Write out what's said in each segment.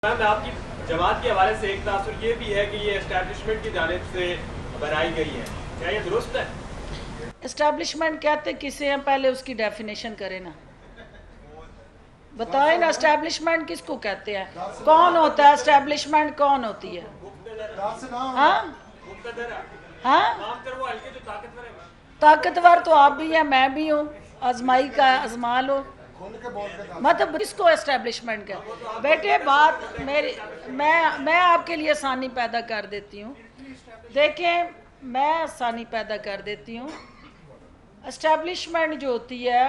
میں آپ کی جماعت کے حوالے سے ایک تاثر یہ بھی ہے کہ یہ اسٹیبلشمنٹ کی جانب سے بنائی گئی ہے، کیا یہ درست ہے؟ اسٹیبلشمنٹ کہتے کسے ہیں؟ پہلے اس کی ڈیفینیشن کریں نا، بتائیں نا اسٹیبلشمنٹ کس کو کہتے ہیں؟ کون ہوتا ہے اسٹیبلشمنٹ؟ کون ہوتی ہے؟ ہاں ہاں، طاقتور تو آپ بھی ہیں، میں بھی ہوں، آزمائی کا آزما لو، مطلب اس کو اسٹیبلشمنٹ کا بیٹے بات میری میں آپ کے لیے آسانی پیدا کر دیتی ہوں۔ دیکھیں، میں آسانی پیدا کر دیتی ہوں۔ اسٹیبلشمنٹ جو ہوتی ہے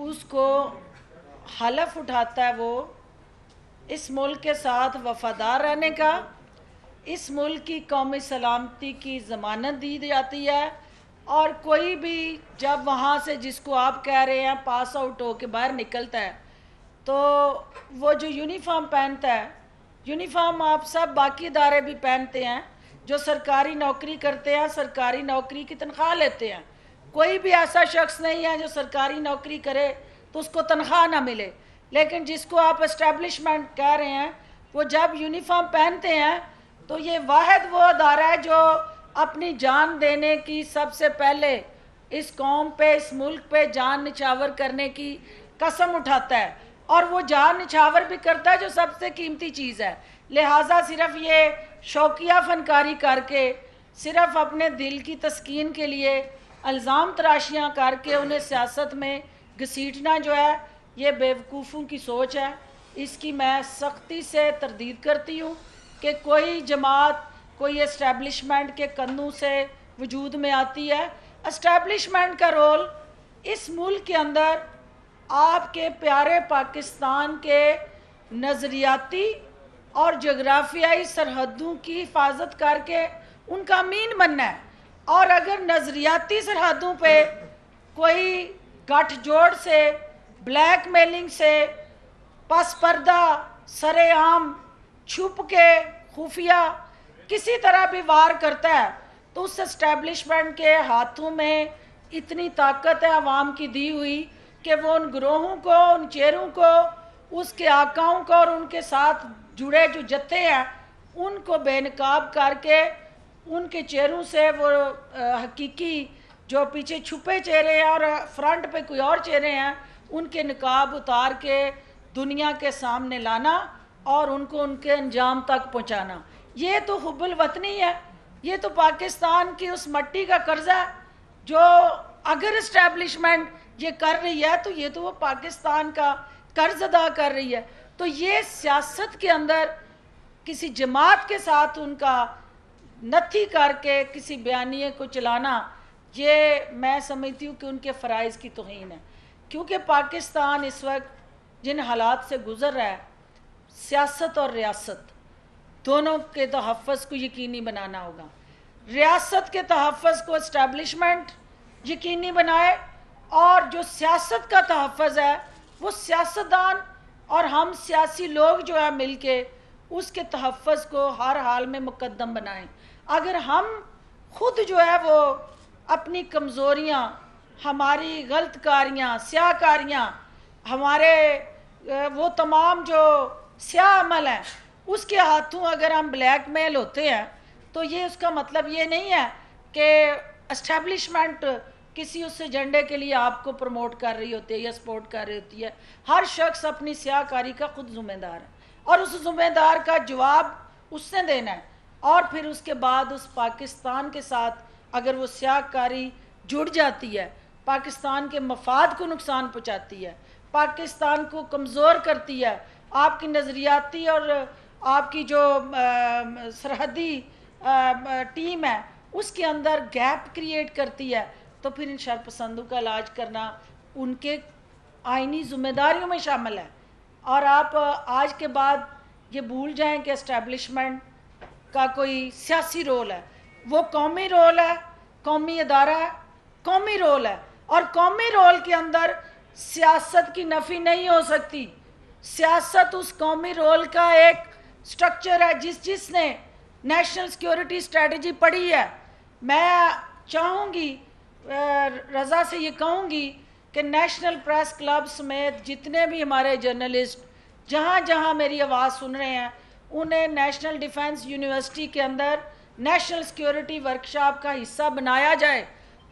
اس کو حلف اٹھاتا ہے وہ اس ملک کے ساتھ وفادار رہنے کا، اس ملک کی قومی سلامتی کی ضمانت دی جاتی ہے، اور کوئی بھی جب وہاں سے جس کو آپ کہہ رہے ہیں پاس آؤٹ ہو کے باہر نکلتا ہے تو وہ جو یونیفارم پہنتا ہے، یونیفارم آپ سب باقی ادارے بھی پہنتے ہیں، جو سرکاری نوکری کرتے ہیں سرکاری نوکری کی تنخواہ لیتے ہیں، کوئی بھی ایسا شخص نہیں ہے جو سرکاری نوکری کرے تو اس کو تنخواہ نہ ملے، لیکن جس کو آپ اسٹیبلشمنٹ کہہ رہے ہیں وہ جب یونیفارم پہنتے ہیں تو یہ واحد وہ ادارہ ہے جو اپنی جان دینے کی سب سے پہلے اس قوم پہ اس ملک پہ جان نچھاور کرنے کی قسم اٹھاتا ہے، اور وہ جان نچھاور بھی کرتا ہے جو سب سے قیمتی چیز ہے۔ لہٰذا صرف یہ شوقیہ فنکاری کر کے، صرف اپنے دل کی تسکین کے لیے الزام تراشیاں کر کے انہیں سیاست میں گھسیٹنا جو ہے یہ بیوقوفوں کی سوچ ہے۔ اس کی میں سختی سے تردید کرتی ہوں کہ کوئی جماعت کوئی اسٹیبلشمنٹ کے کندھوں سے وجود میں آتی ہے۔ اسٹیبلشمنٹ کا رول اس ملک کے اندر آپ کے پیارے پاکستان کے نظریاتی اور جغرافیائی سرحدوں کی حفاظت کر کے ان کا امین بننا ہے، اور اگر نظریاتی سرحدوں پہ کوئی گٹھ جوڑ سے، بلیک میلنگ سے، پس پردہ، سر عام، چھپ کے، خفیہ کسی طرح بھی وار کرتا ہے تو اس اسٹیبلشمنٹ کے ہاتھوں میں اتنی طاقت ہے عوام کی دی ہوئی کہ وہ ان گروہوں کو، ان چہروں کو، اس کے آقاؤں کو اور ان کے ساتھ جڑے جو جتھے ہیں ان کو بے نقاب کر کے ان کے چہروں سے وہ حقیقی جو پیچھے چھپے چہرے ہیں اور فرنٹ پہ کوئی اور چہرے ہیں ان کے نقاب اتار کے دنیا کے سامنے لانا اور ان کو ان کے انجام تک پہنچانا۔ یہ تو حب الوطنی ہے، یہ تو پاکستان کی اس مٹی کا قرضہ ہے جو اگر اسٹیبلشمنٹ یہ کر رہی ہے تو یہ تو وہ پاکستان کا قرض ادا کر رہی ہے۔ تو یہ سیاست کے اندر کسی جماعت کے ساتھ ان کا نتھی کر کے کسی بیانیے کو چلانا، یہ میں سمجھتی ہوں کہ ان کے فرائض کی توہین ہے، کیونکہ پاکستان اس وقت جن حالات سے گزر رہا ہے، سیاست اور ریاست دونوں کے تحفظ کو یقینی بنانا ہوگا۔ ریاست کے تحفظ کو اسٹیبلشمنٹ یقینی بنائے، اور جو سیاست کا تحفظ ہے وہ سیاستدان اور ہم سیاسی لوگ جو ہے مل کے اس کے تحفظ کو ہر حال میں مقدم بنائیں۔ اگر ہم خود جو ہے وہ اپنی کمزوریاں، ہماری غلط کاریاں، سیاہ کاریاں، ہمارے وہ تمام جو سیاہ عمل ہیں اس کے ہاتھوں اگر ہم بلیک میل ہوتے ہیں تو یہ اس کا مطلب یہ نہیں ہے کہ اسٹیبلشمنٹ کسی اس ایجنڈے کے لیے آپ کو پروموٹ کر رہی ہوتی ہے یا سپورٹ کر رہی ہوتی ہے۔ ہر شخص اپنی سیاہ کاری کا خود ذمہ دار ہے، اور اس ذمہ دار کا جواب اس نے دینا ہے، اور پھر اس کے بعد اس پاکستان کے ساتھ اگر وہ سیاہ کاری جڑ جاتی ہے، پاکستان کے مفاد کو نقصان پہنچاتی ہے، پاکستان کو کمزور کرتی ہے، آپ کی نظریاتی اور آپ کی جو سرحدی ٹیم ہے اس کے اندر گیپ کریٹ کرتی ہے، تو پھر ان شرپسندوں کا علاج کرنا ان کے آئینی ذمہ داریوں میں شامل ہے۔ اور آپ آج کے بعد یہ بھول جائیں کہ اسٹیبلشمنٹ کا کوئی سیاسی رول ہے، وہ قومی رول ہے، قومی ادارہ ہے، قومی رول ہے، اور قومی رول کے اندر سیاست کی نفی نہیں ہو سکتی۔ سیاست اس قومی رول کا ایک سٹرکچر ہے۔ جس نے نیشنل سیکیورٹی اسٹریٹجی پڑھی ہے، میں چاہوں گی، رضا سے یہ کہوں گی کہ نیشنل پریس کلب سمیت جتنے بھی ہمارے جرنلسٹ जहाँ जहाँ मेरी आवाज़ सुन रहे हैं उन्हें नेशनल डिफेंस यूनिवर्सिटी के अंदर नेशनल सिक्योरिटी वर्कशॉप का हिस्सा बनाया जाए,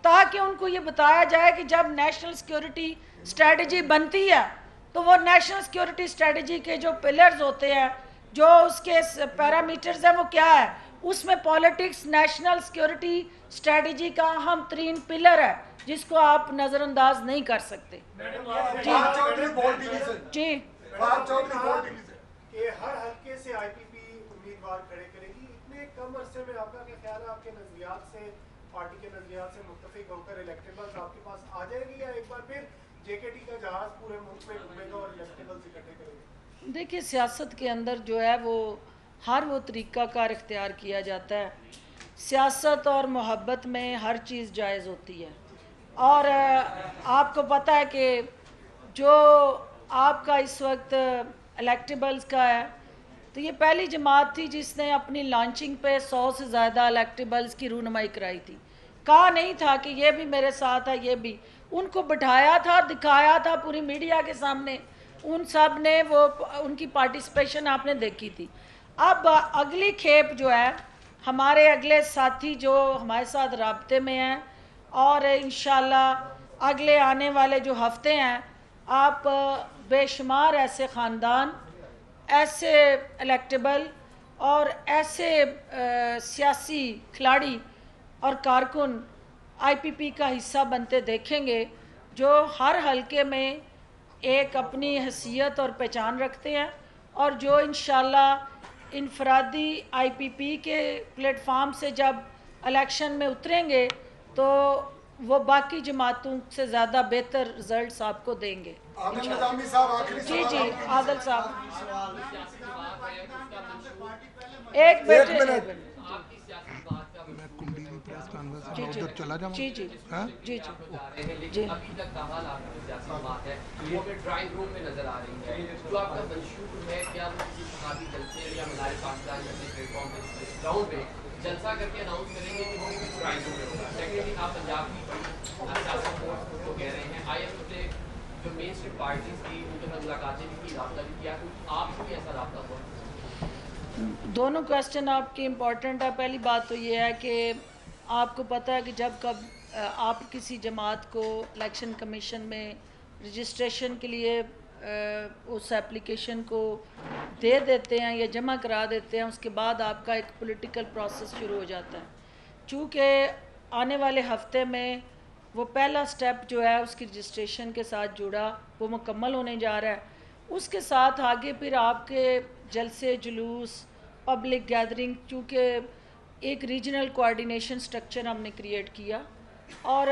ताकि उनको ये बताया जाए कि जब नेशनल सिक्योरिटी स्ट्रेटजी बनती है तो वो नेशनल सिक्योरिटी स्ट्रेटजी के जो पिलर्स होते हैं, जो उसके पैरामीटर्स हैं, वो क्या है, उसमें पॉलिटिक्स नेशनल सिक्योरिटी स्ट्रेटजी का अहम तरीन पिलर है जिसको आप नज़रअंदाज नहीं कर सकते। जी कि हर हल्के से आईपीपी उम्मीदवार खड़े करेगी, इतने कम अरसे में आपका क्या ख्याल है, आपके नजरियात से, पार्टी के नजरियात से मुत्तफिक होकर इलेक्टेबल्स आपके पास आ जाएगी, या एक बार फिर जेकेटी का जहाज पूरे मुल्क में घूमेगा और इलेक्टेबल्स इकट्ठे करेगा? देखिए, सियासत के अंदर जो है वो हर वो तरीका कार इख्तियार किया जाता है। सियासत और मोहब्बत में हर चीज़ जायज़ होती है, और आपको पता है कि जो आपका इस वक्त इलेक्टेबल्स का है, तो ये पहली जमात थी जिसने अपनी लॉन्चिंग पे 100 से ज़्यादा इलेक्टेबल्स की रूनुमाई कराई थी। कहा नहीं था कि ये भी मेरे साथ है, ये भी, उनको बिठाया था, दिखाया था पूरी मीडिया के सामने, उन सब ने वो उनकी पार्टिसिपेशन आपने देखी थी। अब अगली खेप जो है, हमारे अगले साथी जो हमारे साथ राब्ते में हैं, और इंशाल्लाह अगले आने वाले जो हफ्ते हैं, आप बेशुमार ऐसे ख़ानदान, ऐसे इलेक्टेबल और ऐसे सियासी खिलाड़ी और कारकुन आईपीपी का हिस्सा बनते देखेंगे जो हर हलके में एक अपनी हैसियत और पहचान रखते हैं, और जो इंशाल्लाह इनफरादी आईपीपी के प्लेटफार्म से जब इलेक्शन में उतरेंगे तो वो बाकी जमातों से ज़्यादा बेहतर रिजल्ट्स आपको देंगे। जी जी, आदिल साहब, एक मिनट। जी जी चला जाऊं? जी जी जी जी जी। अभी तक का हाल आपकी सियासी बात है, वो में ड्राइंग रूम में नजर आ रही है, जो आपका मंशूर है, क्या वो किसी सहाबी जलसे या मलाय पाकिस्तान जैसे प्लेटफॉर्म पे ग्राउंड पे जलसा करके अनाउंस करेंगे कि वो किसी ड्राइंग रूम में होगा? सेकेंडली, आप पंजाब की सियासी फोर्स को कह रहे हैं, आईएम से जो मेन स्ट्रीम पार्टीज की उनके साथ मुलाकातें भी की, रब्ता भी किया, आपको भी ऐसा रब्ता हुआ? दोनों क्वेश्चन आपके इम्पोर्टेंट है। पहली बात तो ये है कि आपको पता है कि जब कब आप किसी जमात को इलेक्शन कमीशन में रजिस्ट्रेशन के लिए उस एप्लीकेशन को दे देते हैं या जमा करा देते हैं, उसके बाद आपका एक पॉलिटिकल प्रोसेस शुरू हो जाता है। चूँकि आने वाले हफ्ते में वो पहला स्टेप जो है उसकी रजिस्ट्रेशन के साथ जुड़ा, वो मुकम्मल होने जा रहा है। उसके साथ आगे फिर आपके जलसे, जुलूस, पब्लिक गैदरिंग, चूँकि एक रीजनल कोऑर्डिनेशन स्ट्रक्चर हमने क्रिएट किया, और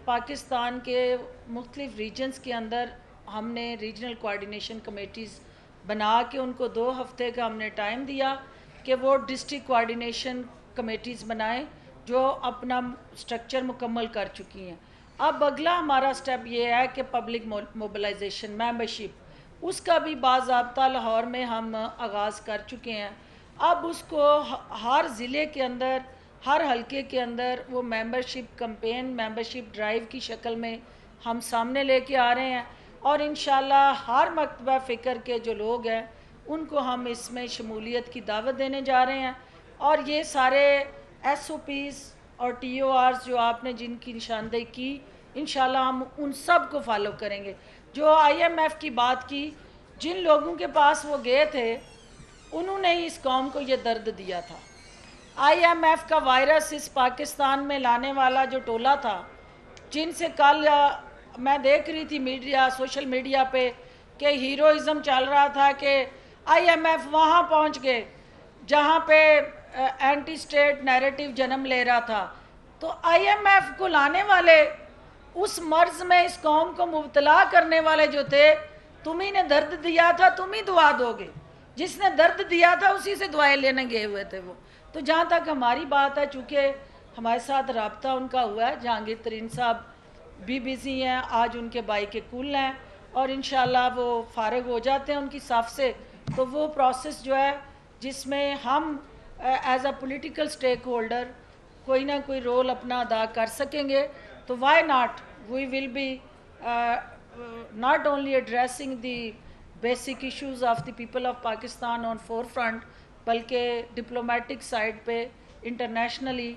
पाकिस्तान के मुख्तलिफ रीजन्स के अंदर हमने रीजनल कोऑर्डिनेशन कमेटीज़ बना के उनको 2 हफ्ते का हमने टाइम दिया कि वो डिस्ट्रिक्ट कोऑर्डिनेशन कमेटीज़ बनाएं जो अपना स्ट्रक्चर मुकम्मल कर चुकी हैं। अब अगला हमारा स्टेप ये है कि पब्लिक मोबिलाइजेशन, मेंबरशिप, उसका भी बाज़ाब्ता लाहौर में हम आगाज़ कर चुके हैं। अब उसको हर ज़िले के अंदर, हर हलके के अंदर वो मेंबरशिप कैंपेन, मेंबरशिप ड्राइव की शक्ल में हम सामने लेके आ रहे हैं, और इंशाल्लाह हर मकतबा फ़िक्र के जो लोग हैं उनको हम इसमें शमूलियत की दावत देने जा रहे हैं। और ये सारे SOPs और TORs जो आपने जिनकी निशानदेही की, इंशाल्लाह हम उन सब को फॉलो करेंगे। जो IMF की बात की, जिन लोगों के पास वो गए थे उन्होंने ही इस कौम को ये दर्द दिया था। IMF का वायरस इस पाकिस्तान में लाने वाला जो टोला था, जिनसे कल मैं देख रही थी मीडिया, सोशल मीडिया पे कि हीरोइज़म चल रहा था कि IMF वहाँ पहुँच गए जहाँ पे एंटी स्टेट नैरेटिव जन्म ले रहा था। तो IMF को लाने वाले, उस मर्ज में इस कौम को मुब्तला करने वाले जो थे, तुम्ही ने दर्द दिया था, तुम ही दुआ दोगे। जिसने दर्द दिया था उसी से दुआएं लेने गए हुए थे वो। तो जहाँ तक हमारी बात है, चूँकि हमारे साथ राब्ता उनका हुआ है, जहांगीर तरीन साहब भी बिज़ी हैं, आज उनके भाई के कुल हैं, और इंशाल्लाह वो फ़ारिग हो जाते हैं उनकी साफ से, तो वो प्रोसेस जो है जिसमें हम as a political stakeholder कोई ना कोई रोल अपना अदा कर सकेंगे, तो why not, we will be not only addressing the basic issues of the people of Pakistan on forefront, बल्कि डिप्लोमेटिक साइड पे इंटरनेशनली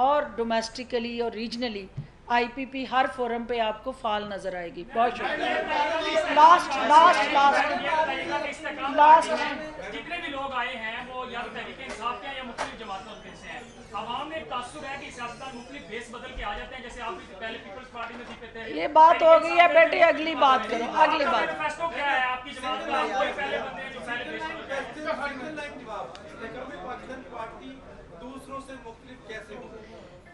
और डोमेस्टिकली और रीजनली IPP हर फोरम पे आपको फाल नज़र आएगी। बहुत शुक्रिया। लास्ट जितने भी लोग आए हैं वो या तो तहरीक इंसाफ के हैं या मुख्तलिफ जमातों से हैं। आवाम में एक तासुर है कि सियासतदान मुख्तलिफ बेस बदल के आ जाते हैं, जैसे आप पहले पीपल्स पार्टी में जीते थे। ये बात हो गई है बेटे, अगली बात करो, अगली बात। मैनिफेस्टो क्या है आपकी जमात का? कोई पहले बंदे हैं जो पहले बेस बदल दूसरों से मुख्तलिफ कैसे हो?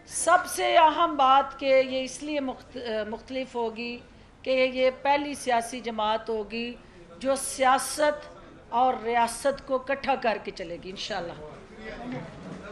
सबसे अहम बात कि ये इसलिए मुख्तलिफ होगी कि ये पहली सियासी जमात होगी जो सियासत और रियासत को इकट्ठा करके चलेगी इंशाल्लाह।